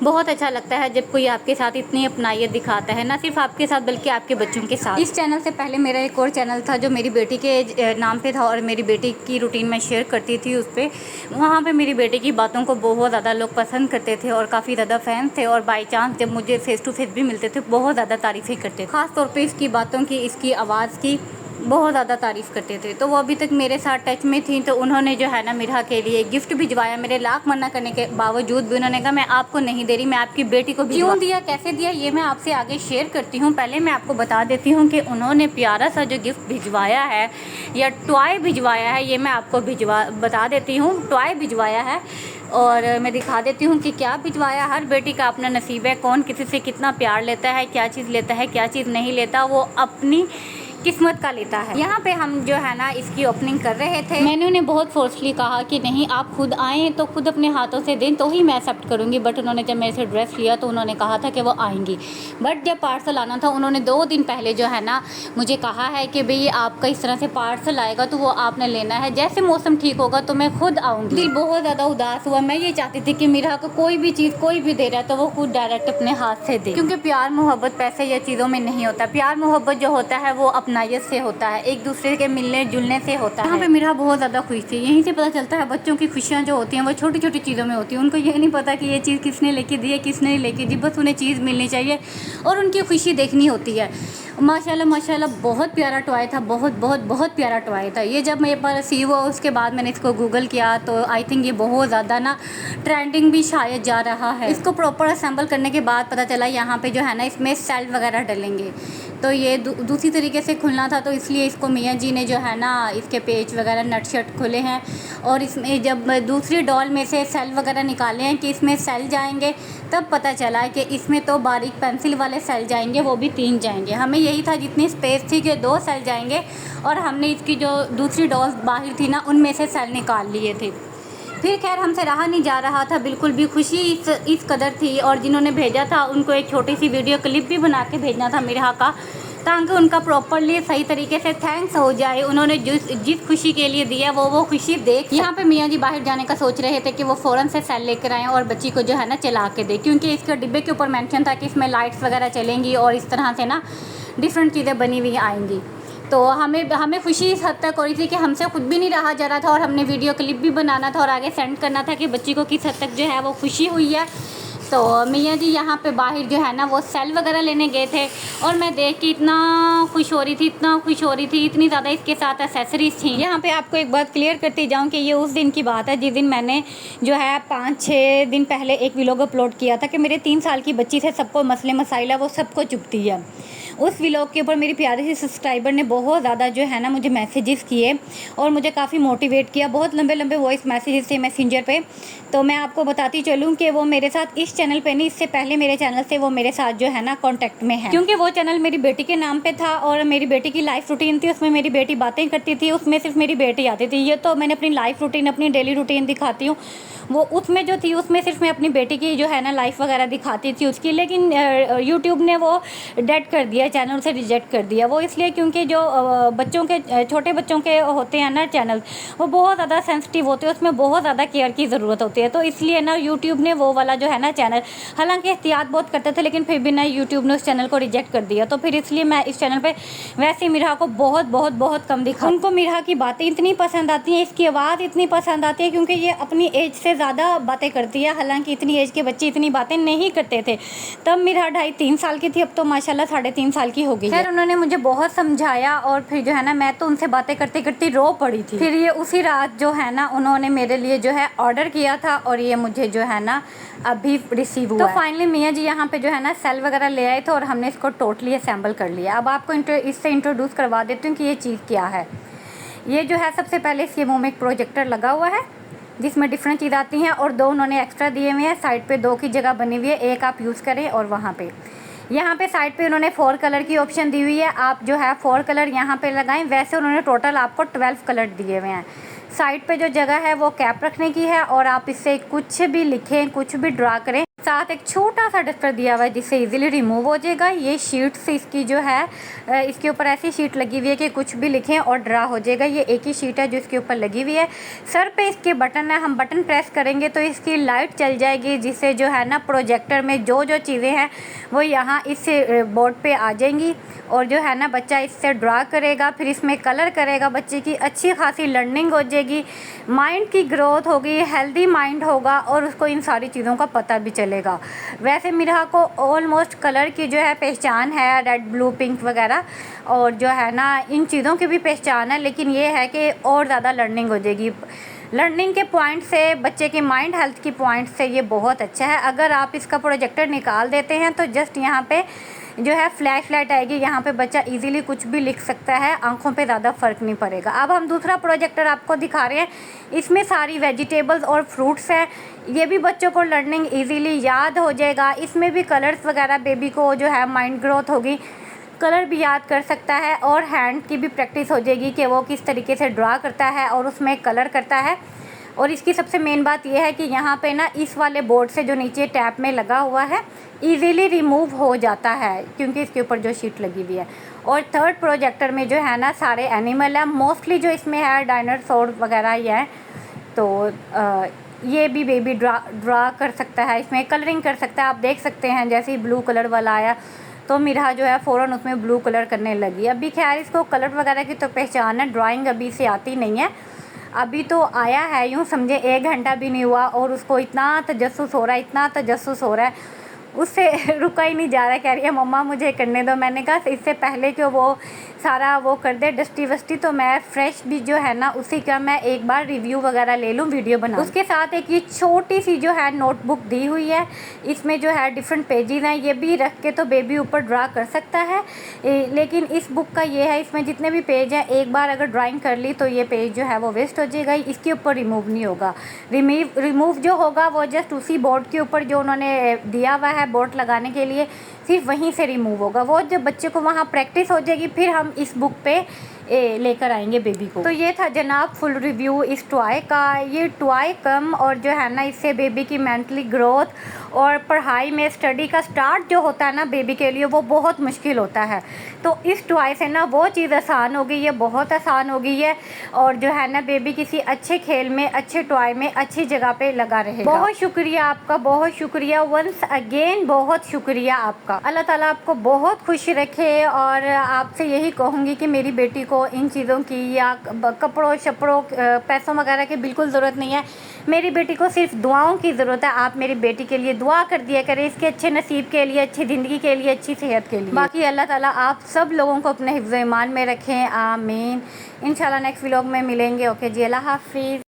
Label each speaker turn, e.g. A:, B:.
A: बहुत अच्छा लगता है जब कोई आपके साथ इतनी अपनाइयत दिखाता है, ना सिर्फ आपके साथ बल्कि आपके बच्चों के साथ। इस चैनल से पहले मेरा एक और चैनल था जो मेरी बेटी के नाम पे था और मेरी बेटी की रूटीन मैं शेयर करती थी उस पर। वहाँ पे मेरी बेटी की बातों को बहुत ज़्यादा लोग पसंद करते थे और काफ़ी ज़्यादा फैंस थे, और बाई चांस जब मुझे फेस टू फेस भी मिलते थे बहुत ज़्यादा तारीफ़ें करते थे। ख़ास तौर पर इसकी बातों की, इसकी आवाज़ की बहुत ज़्यादा तारीफ़ करते थे। तो वो अभी तक मेरे साथ टच में थी, तो उन्होंने जो है ना मिरहा के लिए गिफ्ट भिजवाया। मेरे लाख मना करने के बावजूद भी उन्होंने कहा मैं आपको नहीं दे रही, मैं आपकी बेटी को क्यों दिया, कैसे दिया, ये मैं आपसे आगे शेयर करती हूँ। पहले मैं आपको बता देती हूँ कि उन्होंने प्यारा सा जो गिफ्ट भिजवाया है या टॉय भिजवाया है, ये मैं आपको बता देती हूँ। टॉय भिजवाया है और मैं दिखा देती हूँ कि क्या भिजवाया। हर बेटी का अपना नसीब है, कौन किसी से कितना प्यार लेता है, क्या चीज़ लेता है, क्या चीज़ नहीं लेता, वो अपनी किस्मत का लेता है। यहाँ पे हम जो है ना इसकी ओपनिंग कर रहे थे। मैंने उन्हें बहुत फोर्सली कहा कि नहीं, आप खुद आएँ तो खुद अपने हाथों से दें तो ही मैं एक्सेप्ट करूँगी। बट उन्होंने जब मेरे से ड्रेस लिया तो उन्होंने कहा था कि वो आएंगी। बट जब पार्सल आना था, उन्होंने 2 दिन पहले जो है ना मुझे कहा है कि भाई आपका इस तरह से पार्सल आएगा तो वो आपने लेना है, जैसे मौसम ठीक होगा तो मैं खुद आऊँगी। दिल बहुत ज़्यादा उदास हुआ। मैं ये चाहती थी कि मेरा को कोई भी चीज़ कोई भी दे रहा है तो वो खुद डायरेक्ट अपने हाथ से दे, क्योंकि प्यार मोहब्बत पैसे या चीज़ों में नहीं होता। प्यार मोहब्बत जो होता है वो अपनायत से होता है, एक दूसरे के मिलने जुलने से होता है। यहाँ पे मेरा बहुत ज़्यादा खुश थी। यहीं से पता चलता है बच्चों की खुशियाँ जो होती हैं वो छोटी छोटी चीज़ों में होती हैं। उनको ये नहीं पता कि ये चीज़ किसने लेके दी है, किसने नहीं लेके दी, बस उन्हें चीज़ मिलनी चाहिए और उनकी खुशी देखनी होती है। माशाल्लाह माशाल्लाह बहुत प्यारा टॉय था, बहुत बहुत बहुत प्यारा टॉय था। ये जब मेरे पास रिसीव हुआ उसके बाद मैंने इसको गूगल किया तो आई थिंक ये बहुत ज़्यादा ना ट्रेंडिंग भी शायद जा रहा है। इसको प्रॉपर असेंबल करने के बाद पता चला यहाँ पे जो है ना इसमें सेल वगैरह डलेंगे, तो ये दूसरी तरीके से खुलना था, तो इसलिए इसको मियाँ जी ने जो है ना इसके पेच वगैरह नट शट खुले हैं और इसमें जब दूसरी डॉल में से सेल वगैरह निकाले हैं कि इसमें सेल जाएंगे, तब पता चला कि इसमें तो बारीक पेंसिल वाले सेल जाएंगे, वो भी 3 जाएंगे। हमें यही था जितनी स्पेस थी कि 2 सेल जाएंगे और हमने इसकी जो दूसरी डॉल बाहर थी ना उनमें से सेल निकाल लिए थे। फिर खैर हमसे रहा नहीं जा रहा था, बिल्कुल भी खुशी इस कदर थी। और जिन्होंने भेजा था उनको एक छोटी सी वीडियो क्लिप भी बना के भेजना था मिरहा का, ताकि उनका प्रॉपरली सही तरीके से थैंक्स हो जाए। उन्होंने जिस खुशी के लिए दिया वो खुशी देख। यहाँ पे मियाँ जी बाहर जाने का सोच रहे थे कि वो फ़ौरन से सेल लेकर आएँ और बच्ची को जो है ना चला के दे, क्योंकि इसके डिब्बे के ऊपर मेंशन था कि इसमें लाइट्स वगैरह चलेंगी और इस तरह से ना डिफरेंट चीज़ें बनी हुई आएंगी। तो हमें खुशी इस हद तक हो रही थी कि हमसे खुद भी नहीं रहा जा रहा था और हमने वीडियो क्लिप भी बनाना था और आगे सेंड करना था कि बच्ची को किस हद तक जो है वो खुशी हुई है। तो मियाँ जी यहाँ पे बाहर जो है ना वो सेल वगैरह लेने गए थे और मैं देख के इतना खुश हो रही थी, इतना खुश हो रही थी, इतनी ज़्यादा इसके साथ एक्सेसरीज थी। यहाँ पे आपको एक बात क्लियर करती जाऊँ कि ये उस दिन की बात है जिस दिन मैंने जो है 5-6 दिन पहले एक व्लॉग अपलोड किया था कि मेरे 3 साल की बच्ची से सबको मसले मसाइल है वो सबको चुभती है। उस व्लॉग के ऊपर मेरी प्यारी सी सब्सक्राइबर ने बहुत ज़्यादा जो है ना मुझे मैसेजेस किए और मुझे काफ़ी मोटिवेट किया। बहुत लंबे लंबे वॉइस मैसेजेस थे मैसेंजर पे। तो मैं आपको बताती चलूँ कि वो मेरे साथ इस चैनल पे नहीं, इससे पहले मेरे चैनल से वो मेरे साथ जो है ना कांटेक्ट में है, क्योंकि वो चैनल मेरी बेटी के नाम पे था और मेरी बेटी की लाइफ रूटीन थी। उसमें मेरी बेटी बातें करती थी, उसमें सिर्फ मेरी बेटी आती थी। ये तो मैंने अपनी लाइफ रूटीन, अपनी डेली रूटीन दिखाती हूँ। वो उसमें जो थी उसमें सिर्फ मैं अपनी बेटी की जो है ना लाइफ वगैरह दिखाती थी उसकी। लेकिन यूट्यूब ने वो डेड कर दिया, चैनल से रिजेक्ट कर दिया। वो इसलिए क्योंकि जो बच्चों के छोटे बच्चों के होते हैं ना चैनल, वो बहुत ज़्यादा सेंसिटिव होते हैं, उसमें बहुत ज़्यादा केयर की ज़रूरत होती है। तो इसलिए ना यूट्यूब ने वो वाला जो है ना चैनल, हालांकि एहतियात बहुत करते थे लेकिन फिर भी ना यूट्यूब ने उस चैनल को रिजेक्ट कर दिया। तो फिर इसलिए मैं इस चैनल पर वैसे मिरहा को बहुत बहुत बहुत कम दिखा। उनको मिरहा की बातें इतनी पसंद आती हैं, इसकी आवाज़ इतनी पसंद आती है, क्योंकि ये अपनी एज से ज़्यादा बातें करती है। हालांकि इतनी एज के बच्चे इतनी बातें नहीं करते थे। तब मिरहा 2.5-3 साल की थी, अब तो माशाल्लाह 3.5 साल की हो गई है। फिर उन्होंने मुझे बहुत समझाया और फिर जो है ना मैं तो उनसे बातें करते करते रो पड़ी थी। फिर ये उसी रात जो है ना उन्होंने मेरे लिए जो है ऑर्डर किया था और ये मुझे जो है ना अभी रिसीव हुआ। तो फाइनली मियाँ जी यहाँ पे जो है ना सेल वगैरह ले आए थे और हमने इसको टोटली असेंबल कर लिया। अब आपको इससे इंट्रोड्यूस करवा देती हूँ कि ये चीज़ क्या है। ये जो है सबसे पहले इसके मुँह में एक प्रोजेक्टर लगा हुआ है जिसमें डिफरेंट चीज़ आती हैं और 2 उन्होंने एक्स्ट्रा दिए हुए हैं। साइड पे 2 की जगह बनी हुई है, एक आप यूज़ करें और वहाँ पे यहाँ पे साइड पे उन्होंने 4 कलर की ऑप्शन दी हुई है। आप जो है 4 कलर यहाँ पे लगाएं। वैसे उन्होंने टोटल आपको 12 कलर दिए हुए हैं। साइड पे जो जगह है वो कैप रखने की है और आप इससे कुछ भी लिखें, कुछ भी ड्रा करें। साथ एक छोटा सा डस्टर दिया हुआ है जिससे इजीली रिमूव हो जाएगा। ये शीट्स इसकी जो है इसके ऊपर ऐसी शीट लगी हुई है कि कुछ भी लिखें और ड्रा हो जाएगा। ये एक ही शीट है जो इसके ऊपर लगी हुई है। सर पे इसके बटन है, हम बटन प्रेस करेंगे तो इसकी लाइट चल जाएगी, जिससे जो है ना प्रोजेक्टर में जो जो चीज़ें हैं वो यहाँ इस बोर्ड पे आ जाएंगी और जो है ना बच्चा इससे ड्रा करेगा, फिर इसमें कलर करेगा। बच्चे की अच्छी खासी लर्निंग हो जाएगी, माइंड की ग्रोथ होगी, हेल्दी माइंड होगा और उसको इन सारी चीज़ों का पता भी चलेगा। वैसे मिरहा को ऑलमोस्ट कलर की जो है पहचान है, रेड ब्लू पिंक वगैरह, और जो है ना इन चीज़ों की भी पहचान है, लेकिन ये है कि और ज़्यादा लर्निंग हो जाएगी। लर्निंग के पॉइंट से, बच्चे की माइंड हेल्थ की पॉइंट से ये बहुत अच्छा है। अगर आप इसका प्रोजेक्टर निकाल देते हैं तो जस्ट यहाँ पे जो है फ्लैश लाइट आएगी, यहाँ पे बच्चा इजीली कुछ भी लिख सकता है, आंखों पे ज़्यादा फ़र्क नहीं पड़ेगा। अब हम दूसरा प्रोजेक्टर आपको दिखा रहे हैं, इसमें सारी वेजिटेबल्स और फ्रूट्स हैं। ये भी बच्चों को लर्निंग इजीली याद हो जाएगा। इसमें भी कलर्स वगैरह, बेबी को जो है माइंड ग्रोथ होगी, कलर भी याद कर सकता है और हैंड की भी प्रैक्टिस हो जाएगी कि वो किस तरीके से ड्रा करता है और उसमें कलर करता है। और इसकी सबसे मेन बात यह है कि यहाँ पे ना इस वाले बोर्ड से जो नीचे टैप में लगा हुआ है इजीली रिमूव हो जाता है, क्योंकि इसके ऊपर जो शीट लगी हुई है। और थर्ड प्रोजेक्टर में जो है ना सारे एनिमल हैं, मोस्टली जो इसमें है डायनासोर वगैरह ही है। तो ये भी बेबी ड्रा कर सकता है, इसमें कलरिंग कर सकता है। आप देख सकते हैं जैसे ही ब्लू कलर वाला आया तो मिरहा जो है फ़ौरन उसमें ब्लू कलर करने लगी। अभी खैर इसको कलर वगैरह की तो पहचान है, ड्राइंग अभी से आती नहीं है। अभी तो आया है, यूँ समझे 1 घंटा भी नहीं हुआ और उसको इतना तजस्सुस हो रहा है, इतना तजस्सुस हो रहा है, उससे रुका ही नहीं जा रहा है। कह रही है मम्मा मुझे करने दो। मैंने कहा इससे पहले कि वो सारा वो कर दे डस्टी वस्टी, तो मैं फ्रेश भी जो है ना उसी का मैं एक बार रिव्यू वगैरह ले लूँ, वीडियो बना। उसके साथ एक ये छोटी सी जो है नोटबुक दी हुई है, इसमें जो है डिफरेंट पेजेस हैं। ये भी रख के तो बेबी ऊपर ड्रा कर सकता है, लेकिन इस बुक का ये है इसमें जितने भी पेज हैं एक बार अगर ड्राइंग कर ली तो ये पेज जो है वो वेस्ट हो जाएगा, इसके ऊपर रिमूव नहीं होगा। रिमूव जो होगा वो जस्ट उसी बोर्ड के ऊपर जो उन्होंने दिया हुआ है बोर्ड लगाने के लिए, सिर्फ वहीं से रिमूव होगा। वो जब बच्चे को वहाँ प्रैक्टिस हो जाएगी फिर हम इस बुक पे लेकर आएंगे बेबी को। तो ये था जनाब फुल रिव्यू इस टॉय का। ये टॉय कम और जो है ना इससे बेबी की मेंटली ग्रोथ और पढ़ाई में स्टडी का स्टार्ट जो होता है ना बेबी के लिए वो बहुत मुश्किल होता है। तो इस टॉय से ना वो चीज़ आसान हो गई है, बहुत आसान हो गई है। और जो है ना बेबी किसी अच्छे खेल में, अच्छे टॉय में, अच्छी जगह पे लगा रहेगा। बहुत शुक्रिया आपका, बहुत शुक्रिया, वंस अगेन बहुत शुक्रिया आपका। अल्लाह ताला आपको बहुत खुश रखे। और आपसे यही कहूँगी कि मेरी बेटी को इन चीज़ों की या कपड़ों शपड़ों पैसों वगैरह की बिल्कुल ज़रूरत नहीं है। मेरी बेटी को सिर्फ दुआओं की ज़रूरत है। आप मेरी बेटी के लिए दुआ कर दिया करें, इसके अच्छे नसीब के लिए, अच्छी ज़िंदगी के लिए, अच्छी सेहत के लिए। बाकी अल्लाह ताला आप सब लोगों को अपने हिफ्ज़-ए-ईमान में रखें, आमीन। इंशाल्लाह नेक्स्ट व्लॉग में मिलेंगे। ओके जी, अल्लाह हाफिज़।